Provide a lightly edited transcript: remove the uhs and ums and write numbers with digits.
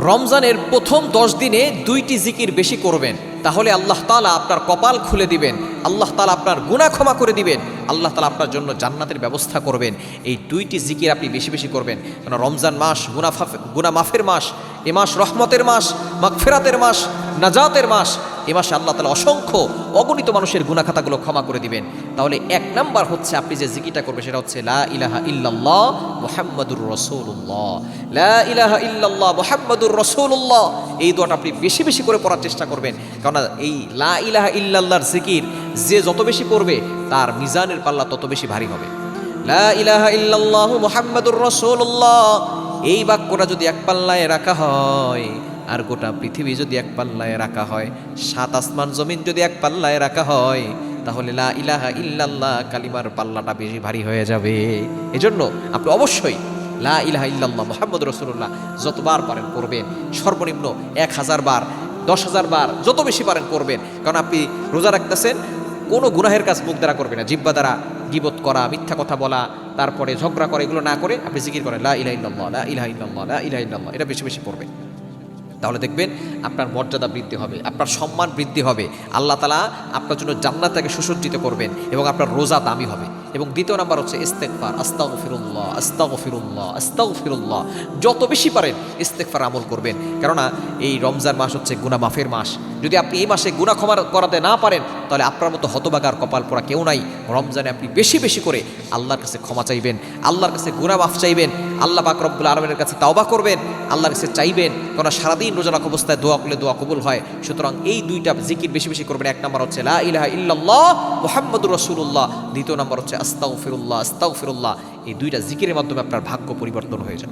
রমজানের প্রথম 10 দিনে 2টি জিকির বেশি করবেন, তাহলে আল্লাহ তাআলা আপনার কপাল খুলে দিবেন, আল্লাহ তাআলা আপনার গুনাহ ক্ষমা করে দিবেন, আল্লাহ তাআলা আপনার জন্য জান্নাতের ব্যবস্থা করবেন। এই 2টি জিকির আপনি বেশি বেশি করবেন, কারণ রমজান মাস গুনাহ মাফের মাস, এ মাস রহমতের মাস, মাগফিরাতের মাস, নাজাতের মাস। এ মাসে আল্লাহ তাআলা অসংখ্য অগণিত মানুষের গুনাহ খাতাগুলো ক্ষমা করে দিবেন। তাহলে 1 নাম্বার হচ্ছে আপনি যে জিকিরটা করবেন সেটা হচ্ছে লা ইলাহা ইল্লাল্লাহ মুহাম্মাদুর রাসূলুল্লাহ, লা ইলাহা ইল্লাল্লাহ মুহাম্মাদুর রাসূলুল্লাহ। এই দোয়াটা আপনি বেশি বেশি করে পড়ার চেষ্টা করবেন, কারণ এই লা ইলাহা ইল্লাল্লাহর জিকির যে যত বেশি পড়বে তার মিজানের পাল্লা তত বেশি ভারী হবে। লা ইলাহা ইল্লাল্লাহ মুহাম্মাদুর রাসূলুল্লাহ, এই বাক্যটা যদি এক পাল্লায় রাখা হয়, আর গোটা পৃথিবী যদি এক পাল্লায় রাখা হয়, 7 আসমান জমিন যদি এক পাল্লায় রাখা হয়, তাহলে লা ইলাহা ইল্লাল্লাহ কালিমার পাল্লাটা বেশি ভারী হয়ে যাবে। এজন্য আপনি অবশ্যই লা ইলাহা ইল্লাল্লাহ মুহাম্মাদুর রাসূলুল্লাহ যতবার পারেন করবেন, সর্বনিম্ন 1000 বার, 10,000 বার, যত বেশি পারেন করবেন। কারণ আপনি রোজা রাখতেছেন, কোনো গুনাহের কাজ মুখ দ্বারা করবেন না, জিহ্বা দ্বারা গীবত করা, মিথ্যা কথা বলা, তারপরে ঝগড়া করা, এগুলো না করে আপনি জিকির করেন লা ইলাহা ইল্লাল্লাহ, লা ইলাহা ইল্লাল্লাহ, লা ইলাহা ইল্লাল্লাহ। এটা বেশি বেশি পড়বেন, তাহলে দেখবেন আপনার মর্যাদা বৃদ্ধি হবে, আপনার সম্মান বৃদ্ধি হবে, আল্লাহ তাআলা আপনার জন্য জান্নাতকে সুসজ্জিত করবেন এবং আপনার রোজা দামি হবে। এবং দ্বিতীয় নাম্বার হচ্ছে ইস্তেগফার, আস্তাগফিরুল্লাহ, আস্তাগফিরুল্লাহ, আস্তাগফিরুল্লাহ। যত বেশি পারেন ইস্তেগফার আমল করবেন, কেননা এই রমজান মাস হচ্ছে গুনাহ মাফের মাস। যদি আপনি এই মাসে গুনাহ ক্ষমা করাতে না পারেন, তাহলে আপনার মতো হতবাগার কপাল পোড়া কেউ নাই। রমজানে আপনি বেশি বেশি করে আল্লাহর কাছে ক্ষমা চাইবেন, আল্লাহর কাছে গুনাহ মাফ চাইবেন, আল্লাহ পাক রব্বুল আলামিনের কাছে তাওবা করবেন, আল্লাহর কাছে চাইবেন, কারণ সারাদিন রোজা রাখা অবস্থায় দোয়া করলে দোয়া কবুল হয়। সুতরাং এই 2টা জিকির বেশি বেশি করবেন। 1 নাম্বার হচ্ছে লা ইলাহা ইল্লাল্লাহ মুহাম্মাদুর রাসূলুল্লাহ, দ্বিতীয় নাম্বার হচ্ছে আস্তাগফিরুল্লাহ, আস্তাগফিরুল্লাহ। এই 2টা জিকিরের মাধ্যমে আপনার ভাগ্য পরিবর্তন হয়ে যাবে।